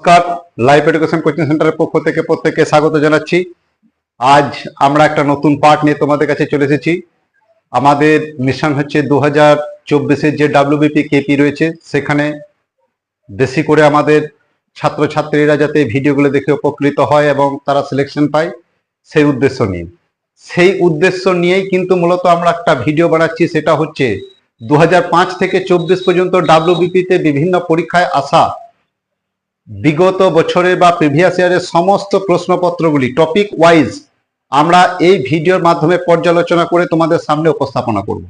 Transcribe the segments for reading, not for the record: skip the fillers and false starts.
নমস্কার, life education coaching সেন্টারের পক্ষ থেকে প্রত্যেককে স্বাগত জানাচ্ছি। আজ আমরা একটা নতুন পার্ট নিয়ে তোমাদের কাছে চলে এসেছি। আমাদের মিশন হচ্ছে 2024-এর যে ডাব্লিউবিপি কেপি রয়েছে সেখানে বেশি করে আমাদের ছাত্রছাত্রীরা যাতে ভিডিওগুলো দেখে উপকৃত হয় এবং তারা সিলেকশন পায় সেই উদ্দেশ্য নিয়েই কিন্তু মূলত আমরা একটা ভিডিও বানাচ্ছি। সেটা হচ্ছে 2005 থেকে 24 পর্যন্ত ডাব্লিউবিপিতে বিভিন্ন পরীক্ষায় আসা বিগত বছরের বা প্রিভিয়াস ইয়ারের সমস্ত প্রশ্নপত্রগুলি টপিক ওয়াইজ আমরা এই ভিডিওর মাধ্যমে পর্যালোচনা করে তোমাদের সামনে উপস্থাপনা করব।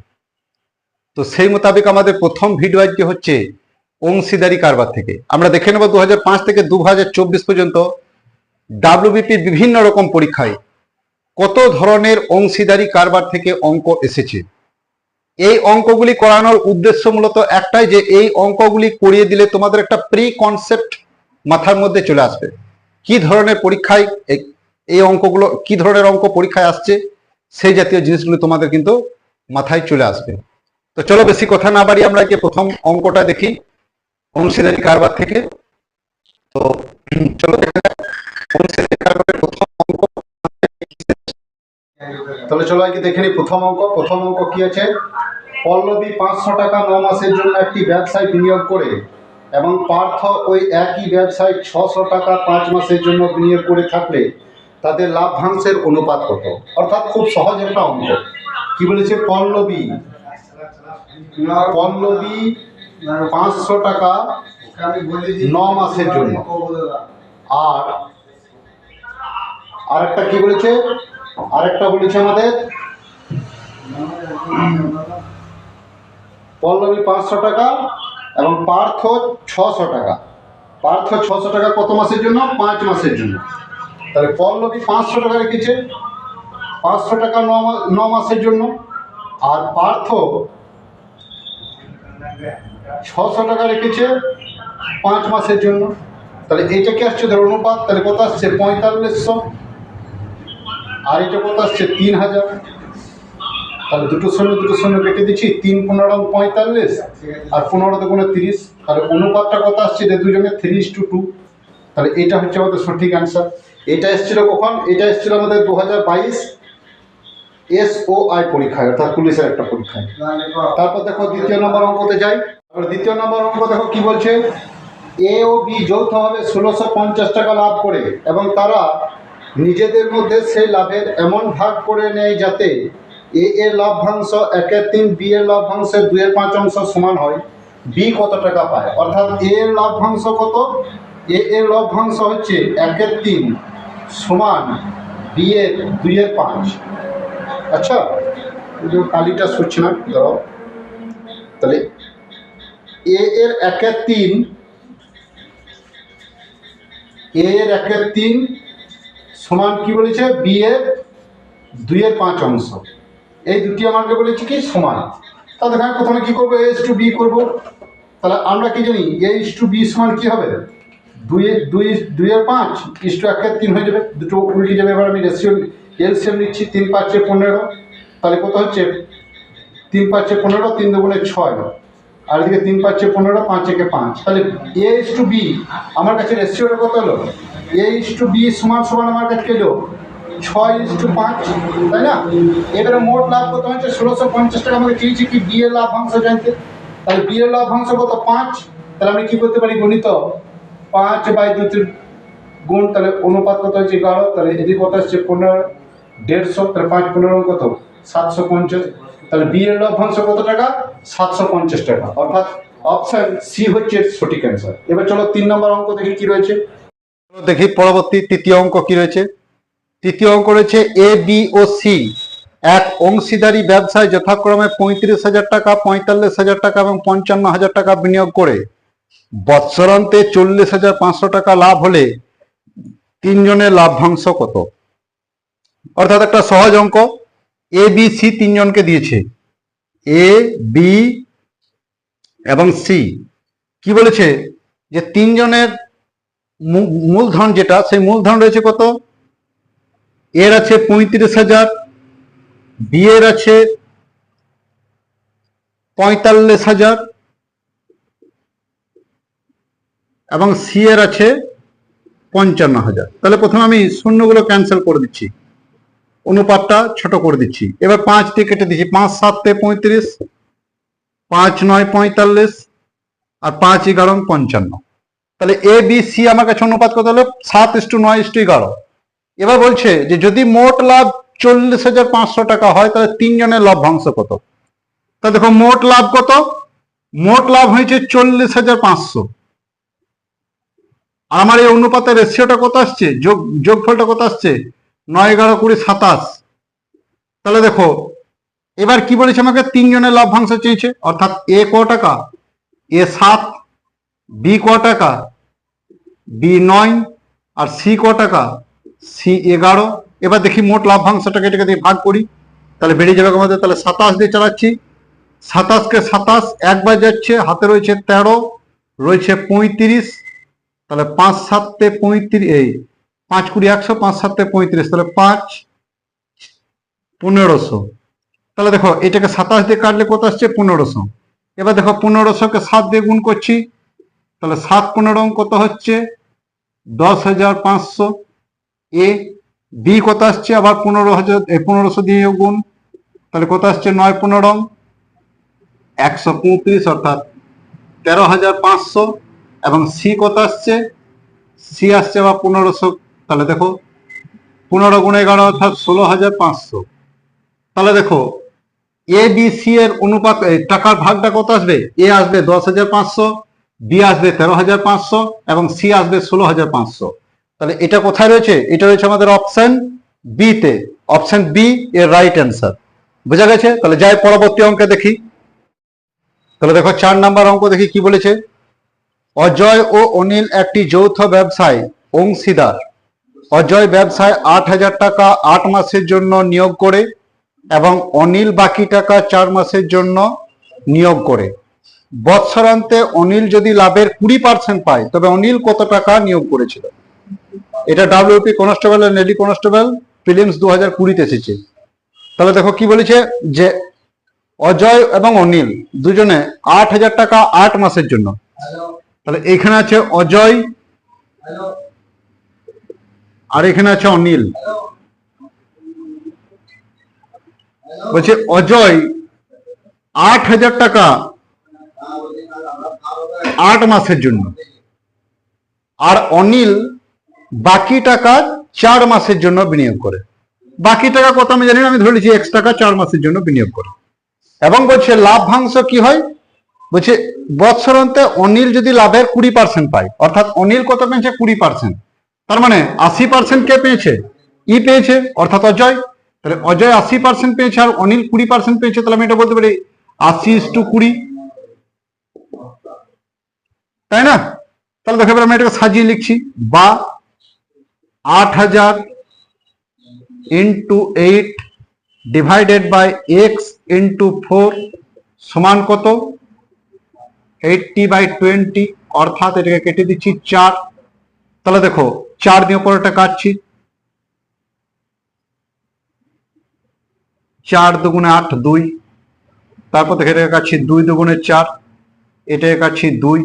তো সেই মোতাবেক আমাদের প্রথম ভিডিও আজকে হচ্ছে অংশীদারি কারবার থেকে। আমরা দেখে নেব 2005 থেকে 2024 পর্যন্ত ডাব্লিউবিপির বিভিন্ন রকম পরীক্ষায় কত ধরনের অংশীদারি কারবার থেকে অঙ্ক এসেছে। এই অঙ্কগুলি করানোর উদ্দেশ্য মূলত একটাই, যে এই অঙ্কগুলি করিয়ে দিলে তোমাদের একটা প্রি কনসেপ্ট মাথার মধ্যে চলে আসবে। কি ধরনের পরীক্ষায় এই অঙ্কগুলো, কি ধরনের অঙ্ক পরীক্ষায় আসছে, সেই জাতীয় জিনিসগুলো তোমাদের কিন্তু মাথায় চলে আসবে। তো চলো বেশি কথা না বাড়িয়ে আমরা যে প্রথম অঙ্কটা দেখি অংশীদারি কারবার থেকে। তো চলো অংশীদারি কারবারের প্রথম অঙ্ক। তাহলে চলো আজকে দেখে নিই প্রথম অঙ্ক। প্রথম অঙ্ক কি আছে? পল্লবী 500 টাকা 9 মাসের জন্য একটি ব্যবসায় বিনিয়োগ করে এবং পার্থ ওই একই ব্যবসায় 600 টাকা 5 মাসের জন্য বিনিয়োগ করে থাকলে তাদের লাভ্যাংশের অনুপাত কত? অর্থাৎ খুব সহজ একটা অঙ্ক। কি বলেছে? পল্লবী 500 টাকা 9 মাসের জন্য, আর আরেকটা কি বলেছে? আরেকটা বলেছে আমাদের পল্লবী 500 টাকা এবং পার্থ 600 টাকা। পার্থ 600 টাকা কত মাসের জন্য? 5 মাসের জন্য। তাহলে পল্লবী 500 টাকা রেখেছে 500 টাকা 9 মাসের জন্য, আর পার্থ 600 টাকা রেখেছে 5 মাসের জন্য। তাহলে এইটা কি আসছে? ধর অনুপাত। তাহলে কত আসছে? 4500। আর এটা কত আসছে? 3000। তাহলে দুটো শূন্য কেটে দিচ্ছি। 3 15 45 আর 15 গুণে 30। তাহলে অনুপাতটা কত আসছে? এটা দুজনের 3:2। তাহলে এটা হচ্ছে আমাদের সঠিক অ্যান্সার। এটা এসেছিল কখন? এটা এসেছিল আমাদের 2022 SOI পরীক্ষায়, অর্থাৎ পুলিশের একটা পরীক্ষায়। তারপর দেখো দ্বিতীয় নম্বর অঙ্কতে যাই। দ্বিতীয় নম্বর অঙ্ক দেখো কি বলছে? এ ও বি যৌথভাবে 1650 টাকা লাভ করে এবং তারা নিজেদের মধ্যে সেই লাভের এমন ভাগ করে নেয় যাতে এ এর লভ্যাংশ 1/3, বি এর লভ্যাংশ 2/5 অংশ সমান হয়। বি কত টাকা পায়? অর্থাৎ এ এর লভ্যাংশ কত? এ এর লভ্যাংশ হচ্ছে 1/3 সমান বি এর 2/5। আচ্ছা, কালিটা সরছে না, ধরো। তাহলে এ এর 1/3, এ এর 1/3 সমান কি বলেছে? বি এর 2/5 অংশ। এই দুটি আমাকে বলেছি কি সমান। তাহলে এখানে প্রথমে কি করবো? এ ইস টু বি করবো। তাহলে আমরা কি জানি? এ ইস টু বি সমান কি হবে? 2/5 ইস টু 1/3 হয়ে যাবে, দুটো উল্টে যাবে। এবার আমি এলসিএম নিচ্ছি। 3 5 15। তাহলে কত হচ্ছে? 3 5 15, 3 2 6, আর এদিকে 3 5 15, 5 1 5। তাহলে এ ইস টু বি আমার কাছে রেশিওটা কত হলো? এ ইস টু বি সমান আমার কাছে এলো 6:5, তাই না? এবারে মোট লাভ কত হচ্ছে? 1650 টাকা। আমাকে চেয়েছি কি? বি এর লাভ্যাংশ জানতে। তাহলে বি এর লাভ্যাংশ কত? 5। তাহলে আমি কি করতে পারি? গণিত 5/2 গুণ। তাহলে অনুপাত কত হচ্ছে? 11। তাহলে এদিকে কত আসছে? 15 150। তাহলে 5 15 কত? 750। তাহলে বি এর লভ্যাংশ কত টাকা? 750 টাকা। অর্থাৎ অপশন সি হচ্ছে সঠিক অ্যান্সার। এবার চলো 3 নম্বর অঙ্ক দেখি কি রয়েছে। দেখি পরবর্তী তৃতীয় অঙ্ক কি রয়েছে। তৃতীয় অঙ্ক রয়েছে এ বি ও সি এক অংশীদারি ব্যবসায় যথাক্রমে 35,000 টাকা, 45,000 টাকা এবং 55,000 টাকা বিনিয়োগ করে বৎসরান্তে 40,500 টাকা লাভ হলে তিনজনের লাভ্যাংশ কত? অর্থাৎ একটা সহজ অঙ্ক। এ বি সি তিনজনকে দিয়েছে, এ বি এবং সি। কি বলেছে? যে তিনজনের মূলধন যেটা, সেই মূলধন রয়েছে কত? এর আছে 35,000, বি এর আছে 45,000 এবং সি এর আছে 55,000। তাহলে প্রথমে আমি শূন্যগুলো ক্যান্সেল করে দিচ্ছি, অনুপাতটা ছোট করে দিচ্ছি। এবার 5 দিয়ে কেটে দিচ্ছি, 5 7 35, 5 9 45, আর 5 11 55। তাহলে এ বি সি আমার কাছে অনুপাত কত হলো? 7:9:11। এবার বলছে যে যদি মোট লাভ 40,500 টাকা হয় তাহলে তিনজনের লভ্যাংশ কত? তা দেখো মোট লাভ কত? মোট লাভ হয়েছে 40,500। আমার এই অনুপাতের রেশিওটা কত আসছে? যোগফলটা কত আসছে? 9 11 20 27। তাহলে দেখো এবার কি বলেছে, আমাকে তিনজনের লভ্যাংশ চেয়েছে, অর্থাৎ এ ক টাকা? এ 7, বি ক টাকা? বি 9, আর সি ক টাকা? সি 11। এবার দেখি মোট লাভ্যাংশটাকে এটাকে দিয়ে ভাগ করি, তাহলে বেরিয়ে যাবে আমাদের। তাহলে 27 দিয়ে চালাচ্ছি, 27 কে 27 একবার যাচ্ছে, হাতে রয়েছে 13, রয়েছে 35। তাহলে 5 7 35, এই 5 20 100, 5 7 35, তাহলে 5 1500। তাহলে দেখো এটাকে 27 দিয়ে কাটলে কত আসছে? 1500। এবার দেখো 1500কে 7 দিয়ে গুণ করছি, তাহলে 7 15 কত হচ্ছে? 10,500। এ বি কত আসছে? আবার 1500 দিয়ে গুণ, তাহলে কত আসছে? 9 15 135, অর্থাৎ 13,500। এবং সি কত আসছে? সি আসছে আবার 1500। তাহলে দেখো 15 গুণ 11 অর্থাৎ 16,500। তাহলে দেখো এ বি সি এর অনুপাত, টাকার ভাগটা কত আসবে? এ আসবে 10,500, বি আসবে 13,500, এবং সি আসবে 16,500। তাহলে এটা কোথায় রয়েছে? এটা রয়েছে আমাদের অপশন বি তে। অপশন বি এর রাইট অ্যান্সার। বোঝা গেছে? তাহলে যাই পরবর্তী অঙ্কে দেখি। তাহলে দেখো 4 নাম্বার অঙ্ক দেখি কি বলেছে। অজয় ও অনিল একটি যৌথ ব্যবসায় অংশীদার। অজয় ব্যবসায় 8,000 টাকা 8 মাসের জন্য নিয়োগ করে এবং অনিল বাকি টাকা 4 মাসের জন্য নিয়োগ করে। বৎসরান্তে অনিল যদি লাভের 20% পায় তবে অনিল কত টাকা নিয়োগ করেছিল? এটা ডাব্লিউপি কনস্টেবল আর লেডি কনস্টেবল প্রিলিমস 2020-তে এসেছে। তাহলে দেখো কি বলেছে যে অজয় এবং অনিল দুজনে 8,000 টাকা 8 মাসের জন্য। তাহলে এখানে আছে অজয় আর এখানে আছে অনিল। বলছে অজয় 8,000 টাকা 8 মাসের জন্য, আর অনিল বাকি টাকা 4 মাসের জন্য বিনিয়োগ করে। বাকি টাকা কত আমি জানি না, আমি ধরে নিচ্ছি X টাকা 4 মাসের জন্য বিনিয়োগ করে। এবং বলছে লাভ্যাংশ কি হয়? বলছে বৎসরান্তে অনিল যদি লাভের 20% পায়, অর্থাৎ অনিল কত পেয়েছে? 20%। তার মানে 80% কে পেয়েছে? ই পেয়েছে, অর্থাৎ অজয়। তাহলে অজয় 80% পেয়েছে আর অনিল 20% পেয়েছে। তাহলে আমি এটা বলতে পারি 80:20, তাই না? তাহলে দেখো এবার আমি এটাকে সাজিয়ে লিখছি, বা 8,000 into 8 divided by x into 4 সমান কত? 80/20, অর্থাৎ এটাকে কেটে দিচ্ছি 4। তাহলে দেখো 4 দিয়ে পরেরটা কাটছি, 4 দুগুণে 8 2। তারপর দেখে এটাকে কাটছি 2 দুগুণে 4, এটাকে কাটছি 2।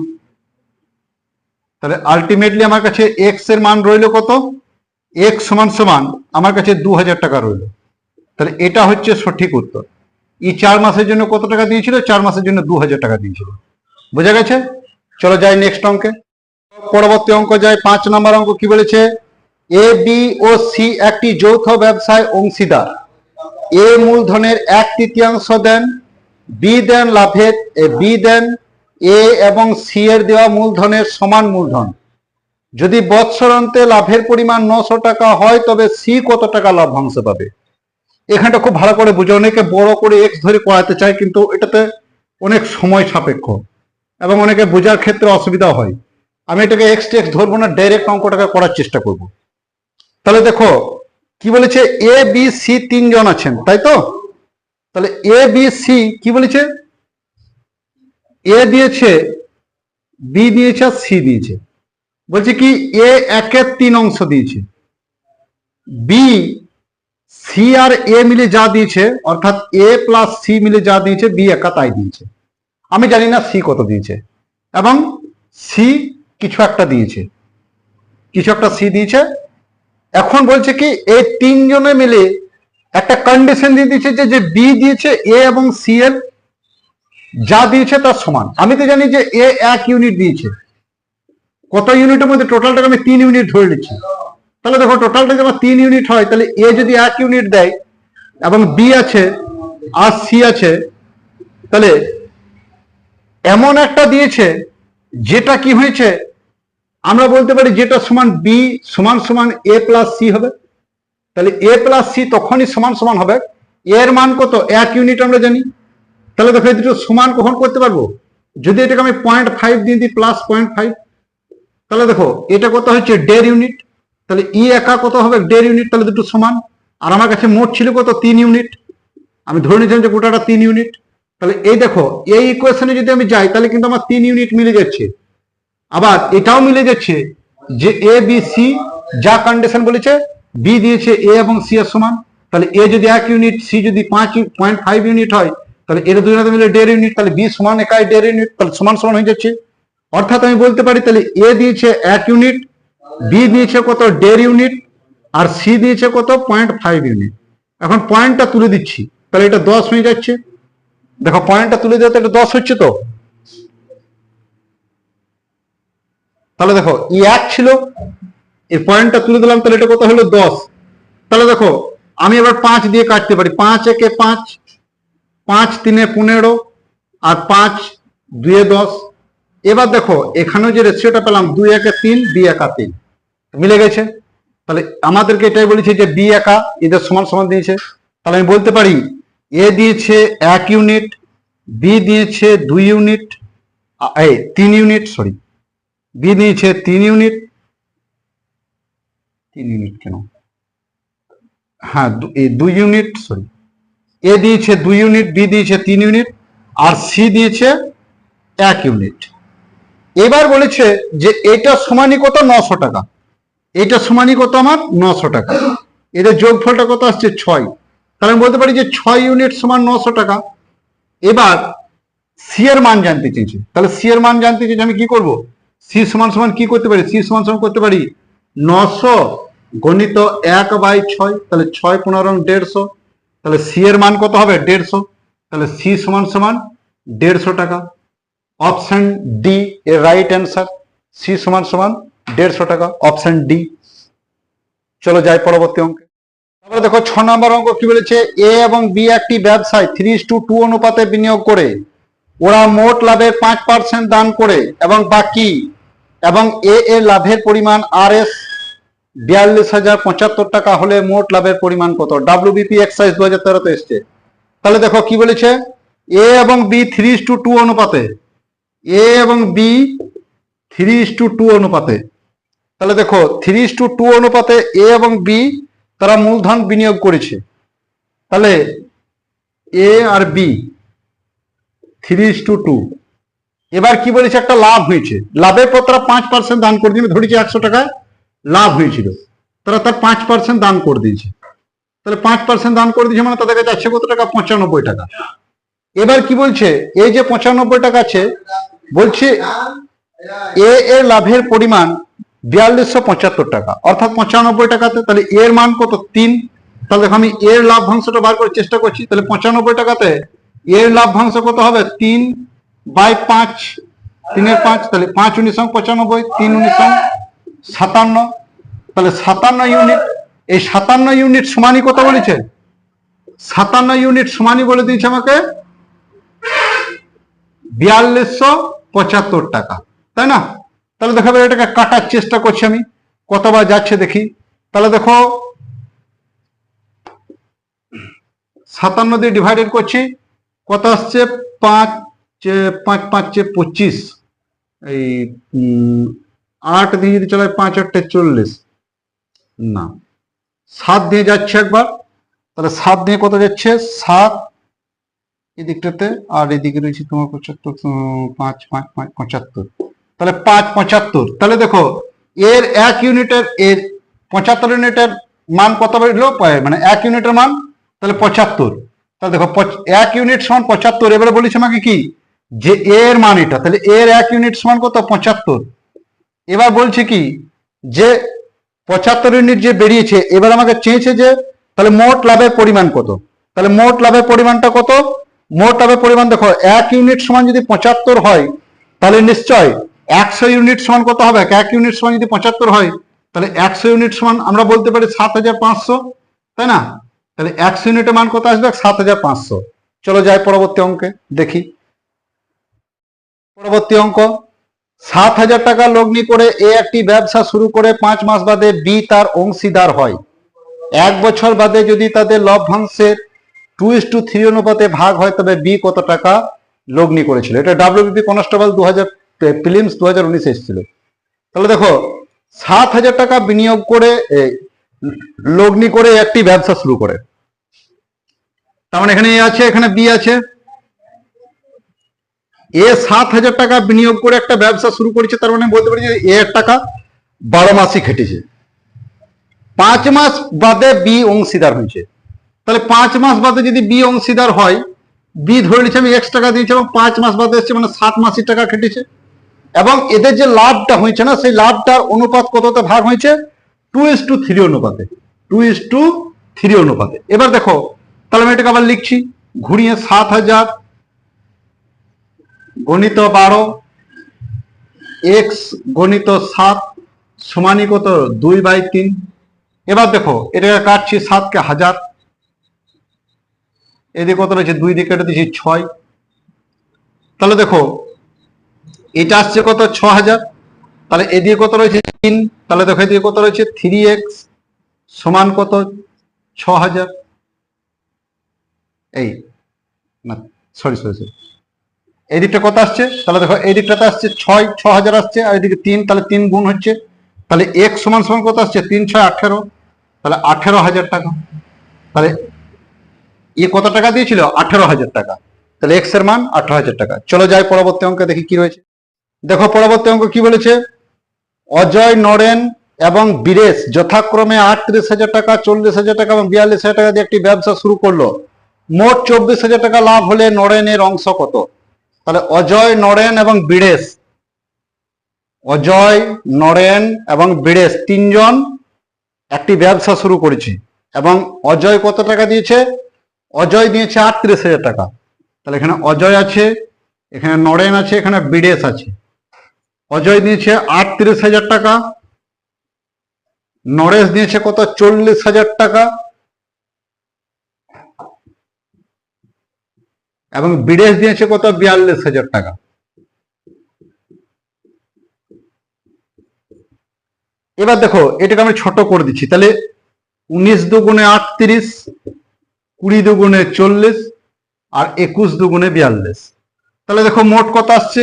তাহলে আলটিমেটলি আমার কাছে x এর মান রইল কত? x সমান সমান আমার কাছে 2,000 টাকা রইল। তাহলে এটা হচ্ছে সঠিক উত্তর। এই 4 মাসের জন্য কত টাকা দিয়েছিল? 4 মাসের জন্য 2,000 টাকা দিয়েছিল। বোঝা গেছে? চলো যাই নেক্সট অঙ্কে। পরবর্তী অঙ্ক যাই, 5 নম্বর অঙ্ক কি বলেছে? এ বি ও সি একটি যৌথ ব্যবসায় অংশীদার। এ মূলধনের 1/3 দেন, বি দেন লাভের, বি দেন এ এবং সি এর দেওয়া মূলধনের সমান মূলধন। যদি বৎসরান্তে লাভের পরিমাণ 900 টাকা হয় তবে সি কত টাকা লভ্যাংশ পাবে? এখানটা খুব ভালো করে বুঝে, অনেকে বড় করে এক্স ধরে করাতে চায়, কিন্তু এটাতে অনেক সময় সাপেক্ষ এবং অনেকে বোঝার ক্ষেত্রে অসুবিধা হয়। আমি এটাকে এক্স টেক্স ধরবো না, ডাইরেক্ট অঙ্কটাকে করার চেষ্টা করব। তাহলে দেখো কি বলেছে, এ বি সি 3 জন আছেন, তাই তো? তাহলে এ বি সি কি বলেছে? এ দিয়েছে, বি দিয়েছে আর সি দিয়েছে। বলছে কি এ 1/3 অংশ দিয়েছে, বি সি আর এ মিলে যা দিয়েছে, অর্থাৎ এ প্লাস সি মিলে যা দিয়েছে বি একা তাই দিয়েছে। আমি জানি না সি কত দিয়েছে, এবং সি কিছু একটা দিয়েছে। কিছু একটা সি দিয়েছে। এখন বলছে কি এই তিনজনে মিলে একটা কন্ডিশন দিয়ে দিয়েছে যে বি দিয়েছে এ এবং সি এর যা দিয়েছে তার সমান। আমি তো জানি যে এ 1 ইউনিট দিয়েছে, কত ইউনিটের মধ্যে টোটালটাকে আমি 3 ইউনিট ধরে নিচ্ছি। তাহলে দেখো টোটালটা যদি আমার 3 ইউনিট হয়, তাহলে এ যদি 1 ইউনিট দেয় এবং বি আছে আর সি আছে, তাহলে এমন একটা দিয়েছে যেটা কি হয়েছে আমরা বলতে পারি যেটা সমান বি সমান সমান এ প্লাস সি হবে। তাহলে এ প্লাস সি তখনই সমান সমান হবে, এর মান কত 1 ইউনিট আমরা জানি। তাহলে দেখো এই দুটো সমান কখন করতে পারবো, যদি এটাকে আমি 0.5 দিয়ে দিই প্লাস 0.5, তাহলে দেখো এটা কত হচ্ছে 1.5 ইউনিট। তাহলে ই একা কত হবে 1.5 ইউনিট, তাহলে দুটো সমান। আর আমার কাছে মোট ছিল কত 3 ইউনিট, আমি ধরে নিয়েছিলাম যে গোটাটা 3 ইউনিট। তাহলে এই দেখো এই ইকুয়েশনে যদি আমি যাই তাহলে কিন্তু আমার 3 ইউনিট মিলে যাচ্ছে। আবার এটাও মিলে যাচ্ছে যে এ বি সি যা কন্ডিশন বলেছে বি দিয়েছে এ এবং সি এর সমান। তাহলে এ যদি 1 ইউনিট সি যদি 5.5 ইউনিট হয়, তাহলে এর দুই হাতে মিলে 1.5 ইউনিট, তাহলে বি সমান একাই 1.5 ইউনিট, তাহলে সমান সমান হয়ে যাচ্ছে। অর্থাৎ আমি বলতে পারি তাহলে এ দিয়েছে 1 ইউনিট, বি দিয়েছে কত 1.5 ইউনিট, আর সি দিয়েছে কত 0.5 ইউনিট। এখন পয়েন্টটা তুলে দিচ্ছি, তাহলে এটা 10 হয়ে যাচ্ছে। দেখো পয়েন্টটা তুলে দেওয়া এটা 10 হচ্ছে তো। তাহলে দেখো ই 1 ছিল, এই পয়েন্টটা তুলে দিলাম, তাহলে এটা কত হলো 10। তাহলে দেখো আমি এবার 5 দিয়ে কাটতে পারি, 5 একে 5, 5 3 15, আর 5 2 10। এবার দেখো এখানেও যে রেশিওটা পেলাম 2 একে 3 বি একা 3 মিলে গেছে। তাহলে আমাদেরকে এটাই বলেছে যে বি একা এদের সমান সমান দিয়েছে। তাহলে আমি বলতে পারি এ দিয়েছে 1 ইউনিট, বি দিয়েছে 2 ইউনিট, 3 ইউনিট, সরি বি দিয়েছে 3 ইউনিট, 3 ইউনিট কেন, হ্যাঁ 2 ইউনিট, সরি এ দিয়েছে 2 ইউনিট, বি দিয়েছে 3 ইউনিট, আর সি দিয়েছে 1 ইউনিট। এবার বলেছে যে এটা সমানই কত 900 টাকা, এটা সমানই কত আমার 900 টাকা, এদের যোগফলটা কত আসছে 6। তাহলে আমি বলতে পারি যে 6 ইউনিট সমান 900 টাকা। এবার সি এর মান জানতে চেয়েছে, তাহলে সি এর মান জানতে চেয়েছে আমি কি করব, সি সমান সমান কি করতে পারি, সি সমান সমান করতে পারি 900 গণিত 1/6, তাহলে 6 15 150, তাহলে সি এর মান কত হবে 150। তাহলে সি সমান সমান 150 টাকা। অপশন ডি এর রাইট অ্যান্সার, সি সমান সমান 150 টাকা, অপশন ডি। চলো যাই পরবর্তী অঙ্কে। তারপরে দেখো 6 নম্বর অঙ্ক কি বলেছে, এ এবং বি একটি ব্যবসায় 3:2 অনুপাতে বিনিয়োগ করে ওরা মোট লাভের 5% দান করে এবং বাকি এবং এ এর লাভের পরিমাণ আর এস 42,075 টাকা হলে মোট লাভের পরিমাণ কত। ডাব্লিউবিপি এক্সারসাইজ 2013 এসছে। তাহলে দেখো কি বলেছে, এ এবং বি 3:2 অনুপাতে, এ এবং বি 3:2 অনুপাতে। তাহলে দেখো 3:2 অনুপাতে এ এবং বি তারা মূলধন বিনিয়োগ করেছে। তাহলে এ আর বি 3:2। এবার কি বলেছে, একটা লাভ হয়েছে, লাভের পর তারা 5% দান করে দিয়েছে, ধরেছি 100 টাকা লাভ হয়েছিল, তারা তার 5% দান করে দিয়েছে। তাহলে 5% দান করে দিয়েছে মানে তাদের কাছে আছে কত টাকা, 95 টাকা। এবার কি বলছে, এই যে 95 টাকা আছে, বলছে এ এর লাভের পরিমাণ 4275 টাকা, অর্থাৎ 95 টাকাতে। তাহলে এর মান কত 3। তাহলে দেখো আমি এর লাভ্যাংশটা বার করার চেষ্টা করছি। তাহলে 95 টাকাতে এর লাভ্যাংশ কত হবে 3/5, 3/5, তাহলে 5 × 9 = 95, 3 × 9 = 57। তাহলে 57 ইউনিট, এই 57 ইউনিট সমানই কত বলেছে, 57 ইউনিট সমানই বলে দিয়েছে আমাকে 4275 টাকা, তাই না। তাহলে দেখো এটাকে কাটার চেষ্টা করছি আমি, কতবার যাচ্ছে দেখি। তাহলে দেখো 57 দিয়ে ডিভাইডেড করছি, কত আসছে 5 5 5 25, এই 8 দিয়ে যদি চলে 5 8 40, না 7 দিয়ে যাচ্ছে একবার। তাহলে 7 দিয়ে কত যাচ্ছে 7 এদিকটাতে, আর এদিকে রয়েছে তোমার 75, 5 5 5 75, তাহলে 5 75। তাহলে দেখো এর 1 ইউনিটের, এর 75 ইউনিটের মান কত বেরোলো, মানে 1 ইউনিটের মান তাহলে 75। তাহলে দেখো 1 ইউনিট সমান 75। এবারে বলেছে আমাকে কি যে এর মান এটা, তাহলে এর 1 ইউনিট সমান কত 75। এবার বলছে কি যে 75 ইউনিট যে বেরিয়েছে, এবার আমাকে চেয়েছে যে তাহলে মোট লাভের পরিমাণ কত। তাহলে মোট লাভের পরিমাণটা কত? মোট লাভের পরিমাণ দেখো, 1 ইউনিট সমান যদি 75 হয়, তাহলে নিশ্চয় 100 ইউনিট সমান কত হবে? 1 ইউনিট সমান যদি 75 হয়, তাহলে 100 ইউনিট সমান আমরা বলতে পারি 7500, তাই না? তাহলে 100 ইউনিটের মান কত আসবে? 7500। চলো যাই পরবর্তী অঙ্কে দেখি। পরবর্তী অঙ্ক, 7000 টাকা লগ্নি করে এ একটি ব্যবসা শুরু করে 5 মাস বাদে বি তার অংশীদার হয়। 1 বছর বাদে যদি তাদের লভ্যাংশের 2:3 অনুপাতে ভাগ হয়, তবে বি কত টাকা লগ্নি করেছিল? এটা ডাব্লিউবিপি কনস্টেবল 2000 প্রিলিমস 2019 এসেছিল। তাহলে দেখো, 7000 টাকা বিনিয়োগ করে লগ্নি করে একটি ব্যবসা শুরু করে, তার মানে এখানে এ আছে, এখানে বি আছে। এ 7000 টাকা বিনিয়োগ করে একটা ব্যবসা শুরু করেছে, তার মানে বলতে পারি যে এ এর টাকা 12 মাসই খেটেছে। 5 মাস বাদে বি অংশীদার হয়েছে। তাহলে 5 মাস বাদে যদি বি অংশীদার হয়, বি ধরে নিচ্ছে আমি X টাকা দিয়েছি এবং 5 মাস বাদে এসছে, মানে 7 মাসই টাকা খেটেছে। এবং এদের যে লাভটা হয়েছে না, সেই লাভটার অনুপাত কততে ভাগ হয়েছে? 2:3 অনুপাতে। 2:3 অনুপাতে। এবার দেখো, তাহলে আমি এটাকে আবার লিখছি ঘুরিয়ে, 7000 গণিত 12 x গণিত 7 সমানই কত? 2/3। এবার দেখো, এটাকে কাটছি, 7 কে 1000, এদিকে কত রয়েছে? 2 দিয়ে কেটে দিচ্ছি 6। তাহলে দেখো, এটা আসছে কত? 6000। তাহলে এদিকে কত রয়েছে? 3। তাহলে দেখো, এদিকে কত রয়েছে? 3x সমান কত? 6000। এই না, সরি, এই দিকটা কত আসছে? তাহলে দেখো, এই দিকটাতে আসছে 6000 আসছে, আর এদিকে 3, তাহলে 3 গুণ হচ্ছে। তাহলে x সমান সমান কত আসছে? 3 6 18, তাহলে 18000 টাকা। তাহলে এ কত টাকা দিয়েছিল? 18000 টাকা। তাহলে x এর মান 18000 টাকা। চলো যাই পরবর্তী অঙ্কে দেখি কি রয়েছে। দেখো পরবর্তী অঙ্ক কি বলেছে, অজয়, নরেন এবং বীরেশ যথাক্রমে 38,000 টাকা, 40,000 টাকা এবং 42,000 টাকা দিয়ে একটি ব্যবসা শুরু করলো। মোট 24,000 টাকা লাভ হলে নরেনের অংশ কত? তাহলে অজয়, নরেন এবং বীরেশ, অজয়, নরেন এবং বীরেশ তিনজন একটি ব্যবসা শুরু করেছে এবং অজয় কত টাকা দিয়েছে? অজয় দিয়েছে 38,000 টাকা। তাহলে এখানে অজয় আছে, এখানে নরেন আছে, এখানে বীরেশ আছে। অজয় দিয়েছে 38,000 টাকা, নরেশ দিয়েছে কত? 40,000 টাকা এবং বীরেশ দিয়েছে কত? 42,000 টাকা। এবার দেখো, এটাকে আমি ছোট করে দিচ্ছি। তাহলে 19 দুগুণে 38, 20 দুগুণে 40 আর 21 দুগুণে 42। তাহলে দেখো মোট কত আসছে?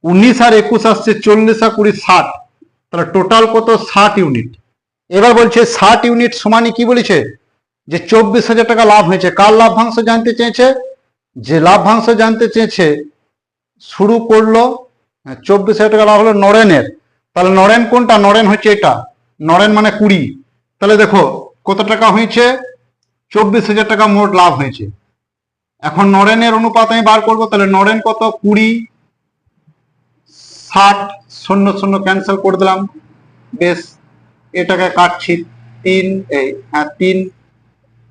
19 আর 21 আসছে 40 আর 20 60। তাহলে টোটাল কত? 60 ইউনিট। এবার বলছে 60 ইউনিট সমানই কি বলেছে? যে 24,000 টাকা লাভ হয়েছে। কার লাভ্যাংশ জানতে চেয়েছে? যে লাভ্যাংশ জানতে চেয়েছে, শুরু করলো 24,000 টাকা লাভ হলো নরেনের। তাহলে নরেন কোনটা? নরেন হচ্ছে এটা, নরেন মানে 20। তাহলে দেখো কত টাকা হয়েছে? 24,000 টাকা মোট লাভ হয়েছে। এখন নরেনের অনুপাত আমি বার করবো। তাহলে নরেন কত? 20, 60, 0 0 ক্যান্সেল করে দিলাম। বেশ, এটাকে কাটছি 3,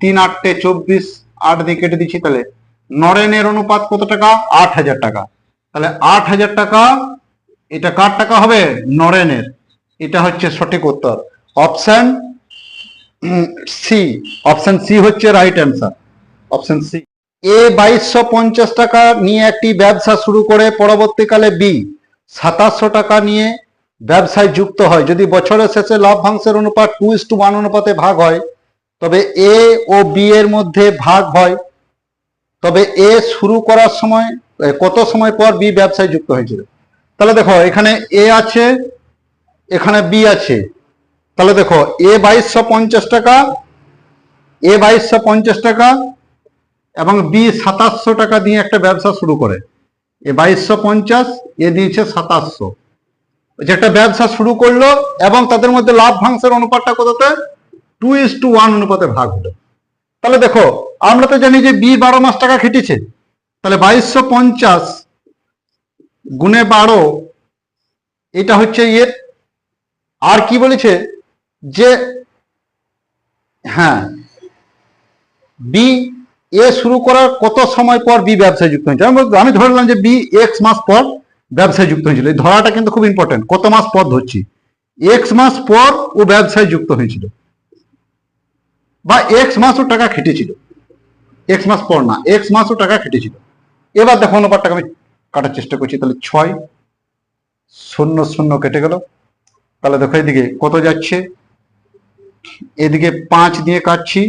3 8 24, 8 দিয়ে কেটে দিচ্ছি। তাহলে নরেনের অনুপাত কত টাকা? 8000 টাকা। তাহলে 8000 টাকা, এটা কার টাকা হবে? নরেনের। এটা হচ্ছে সঠিক উত্তর, অপশন সি। অপশন সি হচ্ছে রাইট অ্যান্সার, অপশন সি। এ 2250 টাকা নিয়ে একটি ব্যবসা শুরু করে পরবর্তীকালে বি 2700 টাকা নিয়ে ব্যবসায় যুক্ত হয়। যদি বছরের শেষে লভ্যাংশের অনুপাত 2:1 অনুপাতে ভাগ হয়, তবে এ ও বি এর মধ্যে ভাগ হয়, তবে এ শুরু করার সময় কত সময় পর বি ব্যবসায় যুক্ত হয়েছিল? তাহলে দেখো, এখানে এ আছে, এখানে বি আছে। তাহলে দেখো, এ 2250 টাকা, এ 2250 টাকা এবং বি 2700 টাকা দিয়ে একটা ব্যবসা শুরু করে। এ 2250, এ দিয়েছে 2700, যে একটা ব্যবসা শুরু করলো এবং তাদের মধ্যে লাভ্যাংশের অনুপাতটা কততে? 2:1 অনুপাতে ভাগ হলো। তাহলে দেখো, আমরা তো জানি যে বি 12 মাস টাকা খেটেছে। তাহলে 2250 গুণে 12, এটা হচ্ছে এর আর কি বলেছে যে হ্যাঁ বি এ শুরু করার কত সময় পর বি ব্যবসায় যুক্ত হয়েছে। আমি ধরলাম যে বি এক্স মাস পর ব্যবসায় যুক্ত হয়েছিল। এই ধরাটা কিন্তু খুব ইম্পর্টেন্ট, কত মাস পর ধরছি, এক্স মাস পর ও ব্যবসায় যুক্ত হয়েছিল বা এক্স মাস ও টাকা খেটেছিল, এক্স মাস পর না, এক্স মাস ও টাকা খেটেছিল। এবার দেখো অনুপাতটাকে আমি কাটার চেষ্টা করছি, তাহলে 6 0 0 কেটে গেল। তাহলে দেখো এদিকে কত যাচ্ছে, এদিকে 5 দিয়ে কাটছি,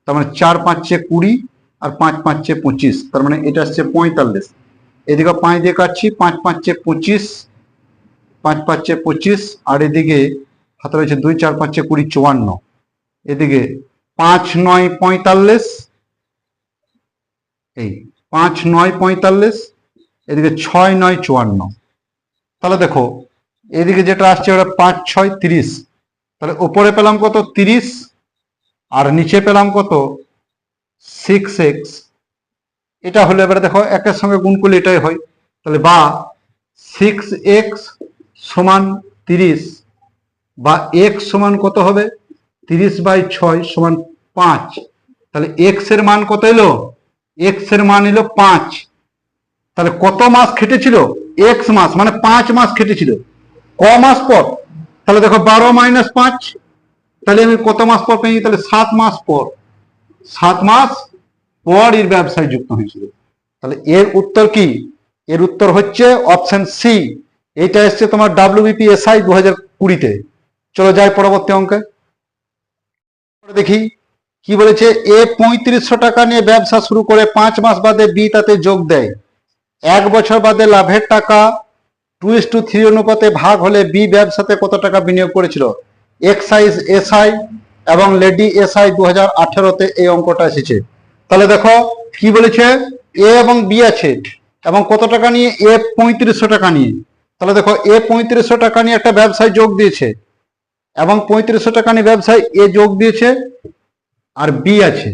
তার মানে 4 5 20 আর 5 5 25, তার মানে এটা আসছে 45। এদিকে 5 দিয়ে কাটছি, 5 5 25, 5 5 25, আর এদিকে হাতে রয়েছে 2 4 5 20 54, এদিকে 5 9 45, এই 5 9 45, এদিকে 6 9 54। তাহলে দেখো এদিকে যেটা আসছে ওটা 5 6 30, তাহলে উপরে পেলাম কত 30 আর নিচে পেলাম কত 6x। এটা হলে এবারে দেখো একের সঙ্গে গুণ করলে এটাই হয়, তাহলে বা 6x সমান 30 বা x সমান কত হবে 30/6 সমান 5। তাহলে x এর মান কত এলো, x এর মান এলো 5। তাহলে কত মাস খেটেছিল, x মাস, মানে 5 মাস খেটেছিল। ক মাস পর, তাহলে দেখো 12 - 5, তাহলে আমি কত মাস পর পেয়েছি, তাহলে 7 মাস পর, 7 মাস পর এর ব্যবসায় যুক্ত হয়েছিল। তাহলে এর উত্তর কি, এর উত্তর হচ্ছে অপশন সি। এটা এসছে তোমার WBPSI 2020-তে। চলো যাই পরবর্তী অঙ্কে, দেখি কি বলেছে। এ 3500 টাকা নিয়ে ব্যবসা শুরু করে 5 মাস বাদে বি তাতে যোগ দেয়। 1 বছর বাদে লাভের টাকা 2:3 অনুপাতে ভাগ হলে বি ব্যবসাতে কত টাকা বিনিয়োগ করেছিল। এক্সাইজ এসআই এবং লেডি এসআই 2018-তে এই অঙ্কটা এসেছে। তাহলে দেখো কি বলেছে, এ এবং বি আছে এবং কত টাকা নিয়ে, এ 3500 টাকা নিয়ে। তাহলে দেখো এ 3500 টাকা নিয়ে একটা ব্যবসায় যোগ দিয়েছে এবং 3500 টাকা নিয়ে ব্যবসায় এ যোগ দিয়েছে আর বি আছে।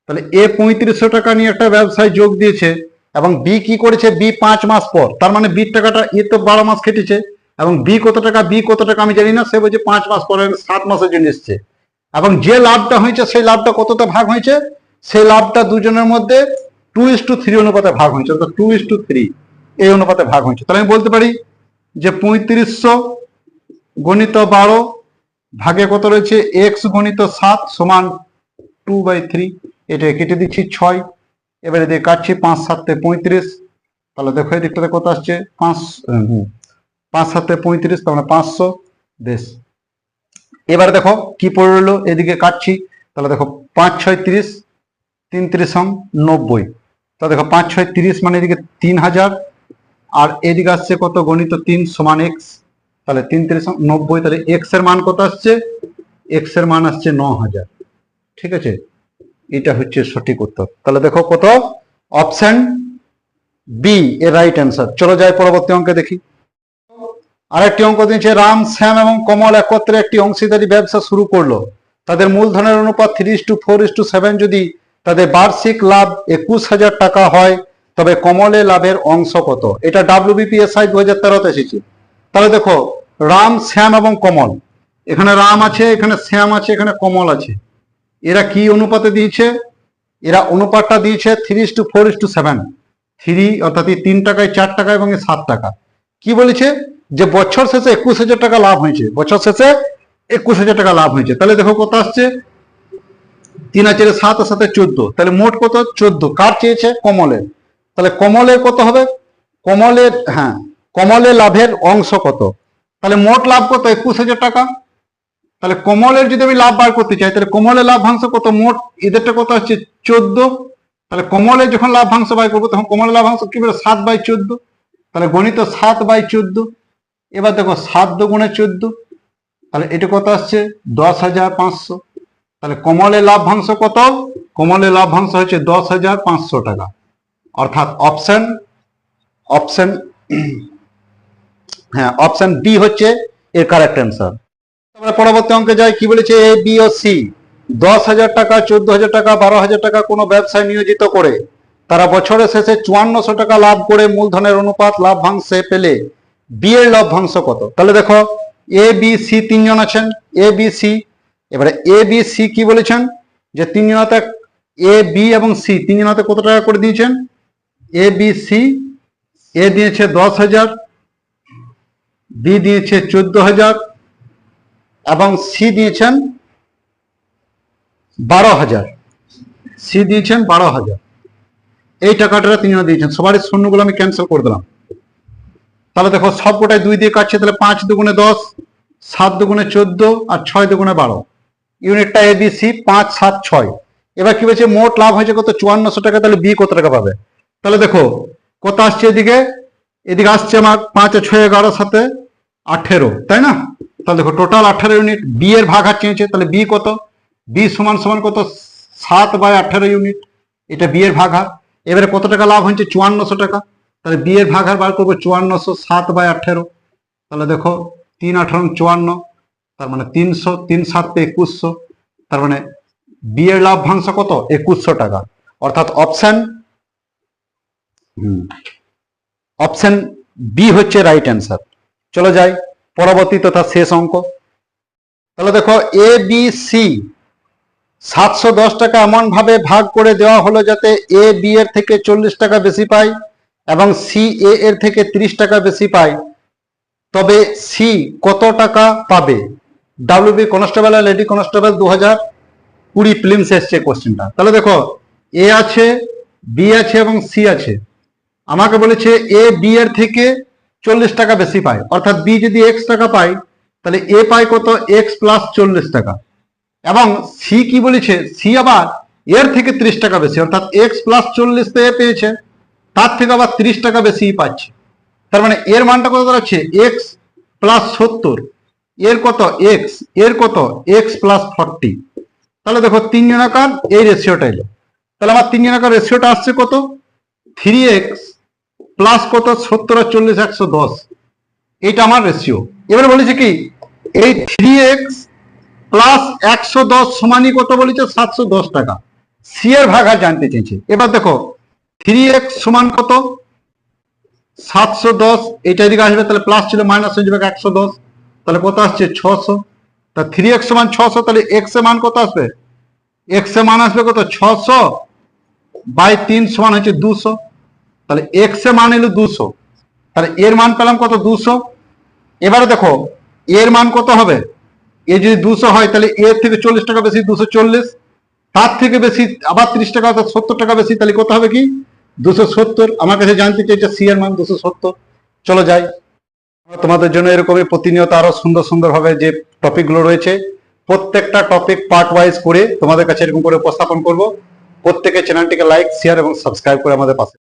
তাহলে এ 3500 টাকা নিয়ে একটা ব্যবসায় যোগ দিয়েছে এবং বি কি করেছে, বি 5 মাস পর, তার মানে বির টাকাটা এ তো 12 মাস খেটেছে এবং বি কত টাকা আমি জানি না, সে বলছে 5 মাস পরে 7 মাসের জন্য এসছে। এবং যে লাভটা হয়েছে সেই লাভটা কতটা ভাগ হয়েছে, সেই লাভটা দুজনের মধ্যে 2:3 অনুপাতে ভাগ হয়েছে, অর্থাৎ 2:3 এই অনুপাতে ভাগ হয়েছে। তাহলে আমি বলতে পারি যে 3500 গণিত 12 ভাগে কত রয়েছে, x গণিত 7 সমান 2/3। এটা কেটে দিচ্ছি 6, এবারে দিয়ে কাটছি 5 7 35। তাহলে দেখো এই দিকটাতে কত আসছে 5 7 35, তার মানে 500। বেশ, এবারে দেখো কি পড়ে রইলো, এদিকে কাটছি। তাহলে দেখো 5 6 30, 3 3 90। তা দেখো 5 6 30 মানে এদিকে 3000 আর এদিকে আসছে কত গণিত 3 সমান x, তাহলে 3 3 90। তাহলে x এর মান কত আসছে, x এর মান আসছে 9000। ঠিক আছে, এটা হচ্ছে সঠিক উত্তর। তাহলে দেখো কত, অপশন বি এর রাইট অ্যান্সার। চলো যাই পরবর্তী অঙ্কে দেখি। আরেকটি অঙ্ক দিয়েছে, রাম শ্যাম এবং কমল একত্রে একটি অংশীদারি ব্যবসা শুরু করলো। তাদের মূলধনের অনুপাত 3:4:7 যদি তাদের বার্ষিক লাভ 21,000 টাকা হয়, তবে কমলের লাভের অংশ কত। এটা WBPSI 2013-তে এসেছে। তাহলে দেখো রাম শ্যাম এবং কমল, এখানে রাম আছে, এখানে শ্যাম আছে, এখানে কমল আছে। এরা কি অনুপাতে দিয়েছে, এরা অনুপাতটা দিয়েছে 3:4:7। 3 অর্থাৎ 3 টাকায় 4 টাকা এবং 7 টাকা। কি বলেছে যে বছর শেষে 21,000 টাকা লাভ হয়েছে, বছর শেষে 21,000 টাকা লাভ হয়েছে। তাহলে দেখো কত আসছে, 3 আর 4 7 আর 7 14, তাহলে মোট কত 14। কার চেয়েছে, কমলের। তাহলে কমলের কত হবে, কমলের হ্যাঁ কমলের লাভের অংশ কত। তাহলে মোট লাভ কত 21,000 টাকা। তাহলে কমলের যদি আমি লাভ বার করতে চাই, তাহলে কমলের লাভ্যাংশ কত, মোট এদেরটা কত হচ্ছে 14। তাহলে কমলের যখন লাভ্যাংশ বার করবো তখন কমলের লাভ্যাংশ কি বলে 7/14। তাহলে গণিত 7/14। এবার দেখো 7 2 14, তাহলে এটা কত আসছে 10,500। তাহলে কমলের লাভ্যাংশ কত, কমলের লাভ্যাংশ হচ্ছে 10,500 টাকা। অর্থাৎ অপশন হ্যাঁ অপশন বি হচ্ছে এর কারেক্ট অ্যান্সার। আমরা পরবর্তী অঙ্কে যাই। কি বলেছে, এ বি ও সি 10,000 টাকা 14,000 টাকা 12,000 টাকা কোনো ব্যবসায় নিয়োজিত করে তারা বছরের শেষে 5400 টাকা লাভ করে মূলধনের অনুপাত লাভ্যাংশে পেলে বি এর লভ্যাংশ কত। তাহলে দেখো এ বি সি তিনজন আছেন, এ বি সি। এবারে এ বি সি কি বলেছেন যে তিনজনাতে এ বি এবং সি তিনজনাতে কত টাকা করে দিয়েছেন? এ বি সি, এ দিয়েছে 10,000, বি দিয়েছে 14,000 এবং সি দিয়েছেন 12,000। সি দিয়েছেন 12,000। এই টাকাটা তিনজনে দিয়েছেন। সবারই শূন্যগুলো আমি ক্যান্সেল করে দিলাম। তাহলে দেখো সব গোটায় 2 দিয়ে কাটছে, তাহলে 5 দুগুণে 10, 7 দুগুণে 14 আর 6 দুগুণে 12। ইউনিটটা এবিসি 5, 7, 6। এবার কি বলছে মোট লাভ হয়েছে কত? 5400 টাকা। তাহলে বি কত টাকা পাবে? তাহলে দেখো কত আসছে এদিকে, এদিকে আসছে আমার 5 আর 6 11 সাথে 18, তাই না? তাহলে দেখো টোটাল 18 ইউনিট। বি এর ভাগ আর চেয়েছে, তাহলে বি কত? বি সমান সমান কত? 7/18 ইউনিট। এটা বি এর ভাগ হার। এবারে কত টাকা লাভ হচ্ছে? 5400 টাকা। তাহলে বি এর ভাগ হার বার করবো 5400, 7/18। তাহলে দেখো 3 18 54, তার মানে 300, 3 7 2100। তার মানে বি এর লাভ্যাংশ কত? 2100 টাকা। অর্থাৎ অপশন বি হচ্ছে রাইট অ্যান্সার। চলো যাই পরবর্তী তথা শেষ অঙ্ক। তাহলে দেখো এ বি সি 710 টাকা এমন ভাবে ভাগ করে দেওয়া হলো যাতে এ বি এর থেকে 40 টাকা বেশি পায় এবং সি এ এর থেকে 30 টাকা বেশি পায়, তবে সি কত টাকা পাবে? ডাব্লিউবি কনস্টেবল আর লেডি কনস্টেবল 2020 প্রিলিমস এসছে কোশ্চেনটা। তাহলে দেখো এ আছে, বি আছে এবং সি আছে। আমাকে বলেছে এ বি এর থেকে 40 টাকা বেশি পায়, অর্থাৎ বি যদি এক্স টাকা পায় তাহলে এ পায় কত? এক্স প্লাস 40 টাকা। এবং সি কি বলেছে? সি আবার এর থেকে 30 টাকা বেশি, অর্থাৎ এক্স প্লাস 40 তো এ পেয়েছে, তার থেকে আবার 30 টাকা বেশি পাচ্ছে। তার মানে এর মানটা কত দাঁড়াচ্ছে? এক্স প্লাস 70, এর কত? এক্স, এর কত? X plus 40। তাহলে দেখো তিন জনাকার এই রেশিওটা এলো। তাহলে আমার তিন জনাকার রেশিওটা আসছে কত? 3x প্লাস কত? 70 আর 40 110। এইটা আমার রেশিও। এবারে বলেছে কি এই 3x প্লাস 110 সমানই কত বলেছে? 710 টাকা। সি এর ভাগ আর জানতে চেয়েছে। এবার দেখো 3x সমান কত? 710। এটা এদিকে আসবে, তাহলে প্লাস ছিল মাইনাস হয়ে যাবে 110। তাহলে কত আসছে? 600। তা 3x সমান 600, তাহলে x এর মান কত আসবে? x এর মান আসবে কত? 600/3 সমান হচ্ছে 200। তাহলে x এর মান এলো 200। তাহলে এর মান পেলাম কত? 200। এবারে দেখো এর মান কত হবে? এ যদি 200 হয় তাহলে এর থেকে 40 টাকা বেশি 240, তার থেকে বেশি আবার 30 টাকা অর্থাৎ 70 টাকা বেশি, তাহলে কত হবে কি? 270। আমার কাছে জানতে চাইছে সি এর মান 270। চলো যাই, তোমাদের জন্য এরকমই প্রতিনিয়ত আরো সুন্দর সুন্দর ভাবে যে টপিকগুলো রয়েছে প্রত্যেকটা টপিক পার্ট ওয়াইজ করে তোমাদের কাছে এরকম করে উপস্থাপন করব। প্রত্যেকে চ্যানেলটিকে লাইক, শেয়ার এবং সাবস্ক্রাইব করে আমাদের পাশে